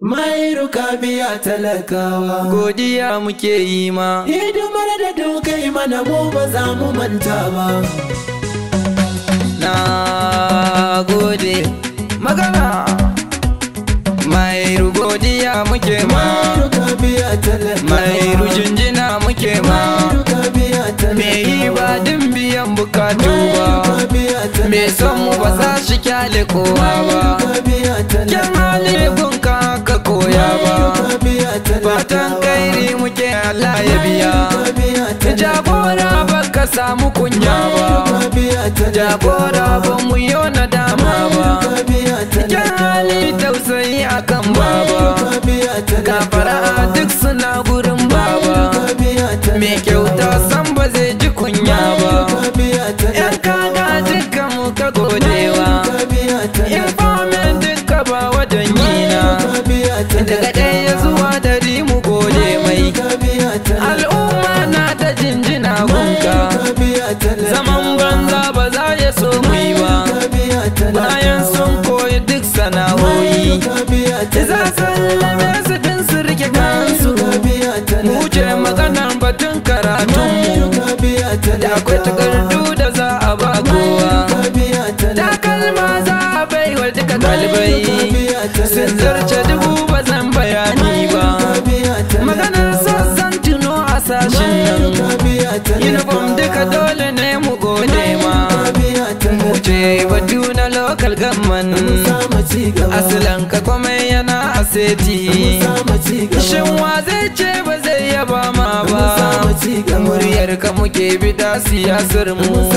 Mairu ka biya talakawa, godiya muke yi ma. hidimar da dukai mana mu ba za mu manta ba. Na gode magana Mairu, godiya muke ma. Mairu ka biya talakawa, Mairu jinjina muke ma. Mairu ka biya talakawa, Me yi ba din biyan bukatu Mairu ba, ka biya talakawa, me son mu ba za shi kyale kowa ba. Mairu ka biya talakawa, Kyan hali gunka ka koya ba, Mairu ka biya talakawa, fatan kairi muke Allah ya biya. Mairu ka biya talakawa, Jagora baka samu kunya ba, Mairu ka biya talakawa, jagora ba mu yi nadama ba. Mairu ka biya Kyan talakawa, hali tausayi akan Mairu baba, ka biya gafara talakawa, duk suna gurin baba. ka biya talakawa, Me kyauta san ba zai ji kunya ba. ka biya Yan kaga duka muka godewa, infamin duka ba wajen yina. Daga ɗaya zuwa dari mu gode mai, al'umma na ta jinjina gunka. Zaman banza ba za ya so mu yi ba, bayan sun koyi duk sana'o'i. Za sallame su din su rike kansu, mu ce maganar batun karatunmu. Da akwai takardu da za a ba kowa, takalma za a bai wa duka ɗalibai. Sun zarce dubu ba zan bayani ba, maganar sassan tuno a sashin nan. Uniform duka dole ne mu gode ma, mu ce batu na local government. Asalan ka komai yana a seti, shin wa zai ce ba zai yaba ma ba. Muryar ka muke bida siyasar mu,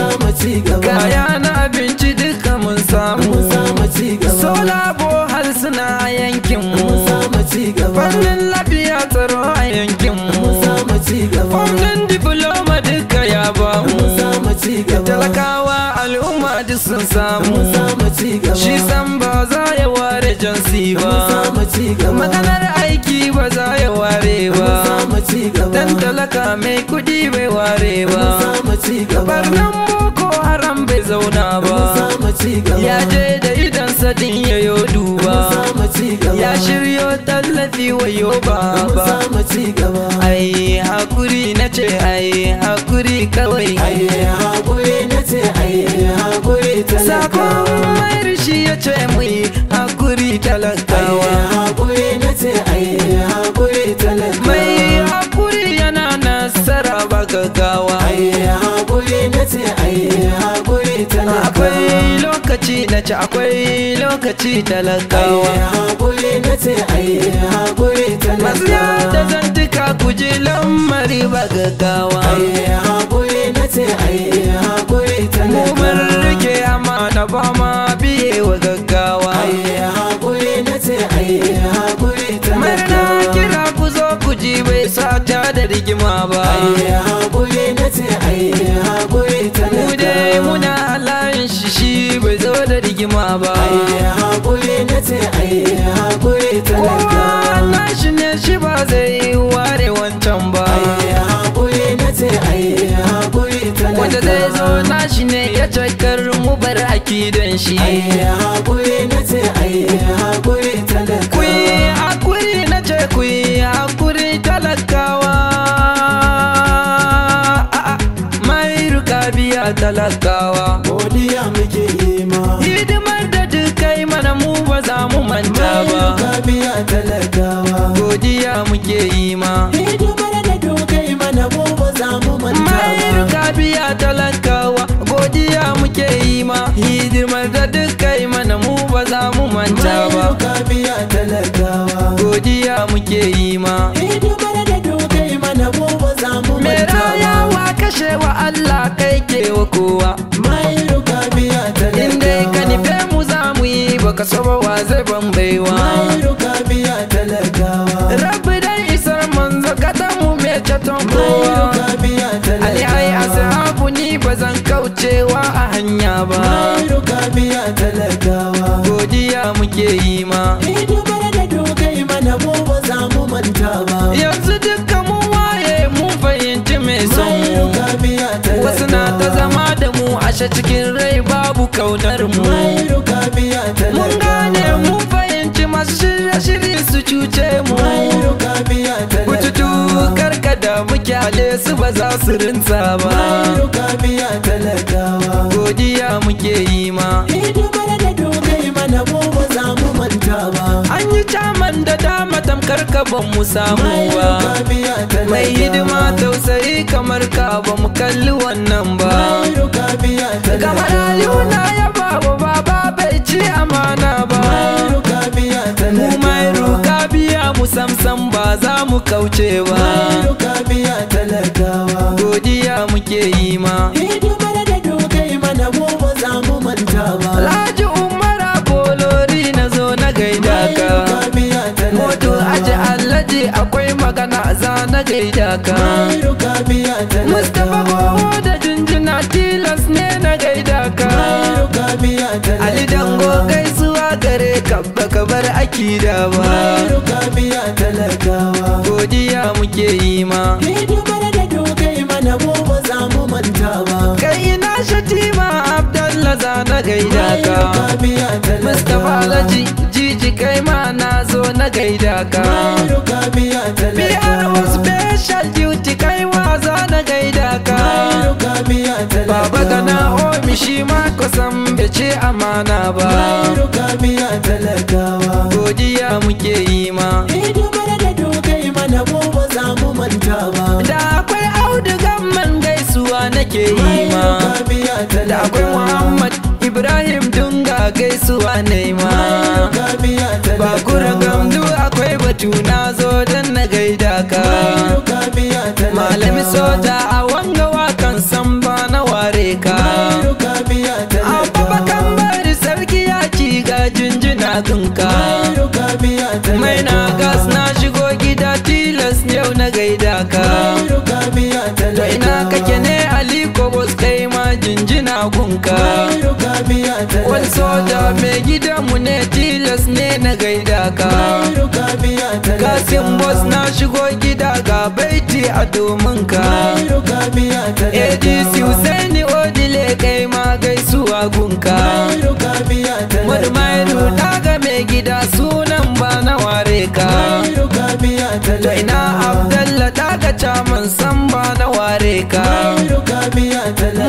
kaya na abinci duka mun samu. Sola bohal suna a yankin mu, fannin lafiya tsaro a yankin mu, fannin diploma duka ya ba mu. Talakawa al'umma duk sun samu, shi san ba za ya ware jansi ba, maganar aiki ba za ya ware ba, dan talaka mai kudi bai ware ba. Barnan boko haram bai zauna ba, ya je da idan sadin ya yo duba, ya shiryo tallafi wayo baba. Ai hakuri na ce ai hakuri kawai, sakon Mairu shi ya ce mu yi hakuri talakawa. Mai hakuri yana nasara ba gaggawa, akwai lokaci na ci akwai lokaci talakawa. Masu yada zantuka ku ji lamari ba gaggawa, mu mun rike amana ba ma biye wa gaggawa. Murna kira ku zo ku ji bai sata da rigima ba, mu dai muna layin shi bai zo da rigima ba. Kowa nashi ne shi ba zai ware wancan ba, wanda zai zo nashi ne ya cakar mu bar akidan shi. Kuyi hakuri na ce kuyi hakuri talakawa, Mairu ka biya talakawa. Godiya muke yi ma, Hidimar da dukai mana mu ba za mu manta Mairu ba, ka biya talakawa, godiya muke yi ma. hidimar da dukai mana mu ba za mu manta Mairu ba. ka biya talakawa, godiya muke yi ma. Hidimar da dukai mana mu ba za mu manta ba, Mairu ka biya talakawa, godiya muke yi ma. hidimar da dukai mana mu ba za mu Me manta ba. rayawa kashewa Allah kai ke wa kowa, Mairu ka biya in dai ka talakawa, nufe mu za mu yi baka saba wa zai bambaiwa. Mairu ka biya talakawa, Rabbi dai isar manzo ka mu me ceton Mairu kowa. ka biya Ali ai talakawa, ashabu ni ba zan kaucewa a hanya ba, Mairu ka biya talakawa, godiya muke yi ma. hidimar da dukai mana mu ba za mu manta ba. Yanzu duka mun waye mun fahimci mai son Mairu mu, ka biya talakawa, wasu na ta zama da mu ashe cikin rai babu kaunar mu. Mairu ka biya talakawa, Mun gane mun fahimci masu shirye-shirye su cuce mu. Mahiru ka biya Bututu talakawa. karkada mu kyale su ba za su rinsa ba. Mahiru ka biya talakawa. Godiya muke yi ma. Hidimar da dogai mana mu ba za mu manta ba. An yi caman da dama tamkar ka ban mu samu Mahiru ba. ka biya talakawa. Mai hidima tausayi kamar ka ba mu kalli wannan ba. Mahiru ka biya Kamar talakawa. Aliyu ya babu baba bai ci amana ba. Mahiru ka biya Mu talakawa. Mahiru ka biya mu samsam ba za mu kauce ba. Mahiru ka biya talakawa. Godiya muke yi ma. Hidimar da dogai mana mu ba za mu manta ba. Alhaji Umar Bolori na zo na gaida ka. Mahiru ka biya Moto aji talakawa. Alhaji akwai magana za na gaida ka. Mahiru ka biya Mustapha talakawa. Goho da jinjina tilas ne na gaida ka. Mahiru ka biya talakawa. Ali Dango gaisuwa gare ka baka bar akida ba. Mahiru ka biya talakawa. Godiya muke yi ma. Hidimar da dogai mana mu ba za mu manta ba. Kai ina Shatima Abdallah za na gaida ka. Mahiru ka biya talakawa. Mustapha Alhaji Jiji kai ma na zo na gaida ka. Mahiru ka biya PRO talakawa. special duty kai ma za na gaida ka. Mahiru ka biya talakawa. Baba gana omi shi ma kusan bai ce amana ba. Mahiru ka biya talakawa. Godiya muke yi ma. Hidimar da dogai mana mu ba za mu manta ba. Da akwai audugan man gaisuwa nake yi Mahiru ma. ka biya Da akwai talakawa. Muhammad Ibrahim Dunga gaisuwa ne ma. Mahiru ka biya Bakura talakawa. Gamdu akwai batu na zo don na gaida ka. Mahiru ka biya talakawa. Malami soja a wanga wakan samba na ware ka. Mahiru ka biya Abubakar talakawa. bari sarki ya ci ga jinjina gunka. Mahiru ka biya talakawa. Mai na gas na shigo gida tilas yau na gaida ka. Mahiru ka biya To talakawa. ina kake ne Aliko Boss kai ma jinjina gunka. Mahiru ka biya talakawa. Wani soja mai gidanmu ne tilas ne na gaida ka. Mahiru ka biya talakawa. Kasim Boss na shigo gida ga baiti a domin ka. Mahiru ka biya talakawa. ADC Husaini Odile kai ma gaisuwa gunka. Mahiru ka biya talakawa. Murmairu daga mai gida sunan ba na ware ka. Mahiru ka biya To talakawa. ina Abdallah daga caman san ba na ware ka. Mahiru ka biya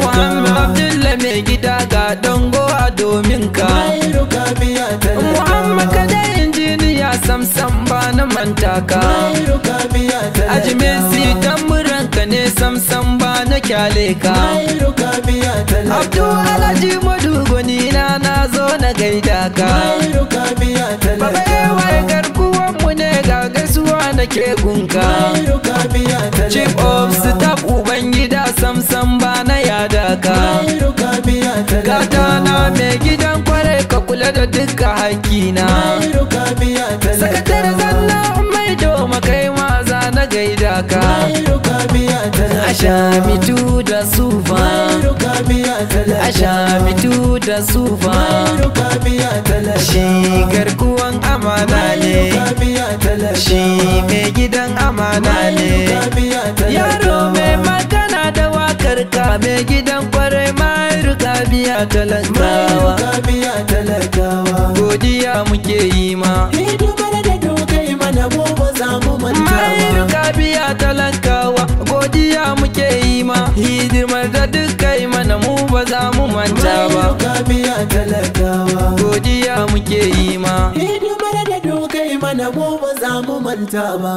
Muhammad talakawa. Abdullah mai gida ga dango a domin ka. Mahiru ka biya talakawa. Muhammad kada injiniya samsam ba na manta ka. Mahiru ka biya talakawa. Ajimesi tamburanka ne samsam ba na kyale ka. Mahiru ka biya talakawa. Abdu Alhaji Madugoni na zo na gaida ka. Mahiru ka biya Baba talakawa. wai garkuwan mu ne ga gaisuwa na ke gunka. Mahiru ka biya talakawa. Chief of staff Ubangida samsam ba na yada ka. Mahiru ka biya talakawa. Gata na mai gidan kwarai ka kula da duka hakina. Mahiru ka biya talakawa. Sakatare zanna mai doma kai ma za na gaida ka. Mahiru ka biya talakawa. Ashamitu da sufa. Mahiru ka biya talakawa. Ashamitu da sufa. Mahiru ka biya talakawa. Shi garkuwan amana ne. Mahiru ka biya talakawa. Shi mai gidan amana ne. Mahiru ka biya talakawa. Yaro mai magana da wakar ka mai gidan kwarai Mahiru ka biya Mahiru talakawa. ka biya talakawa. Godiya muke yi ma. Hidimar da dogai mana mu ba za mu manta Mahiru ba. ka biya talakawa. Godiya muke yi ma. Hidimar da duk kai mana mu ba za mu manta ba. Mahiru ka biya talakawa. Godiya muke yi ma. Hidimar da dogai mana mu ba za mu manta ba.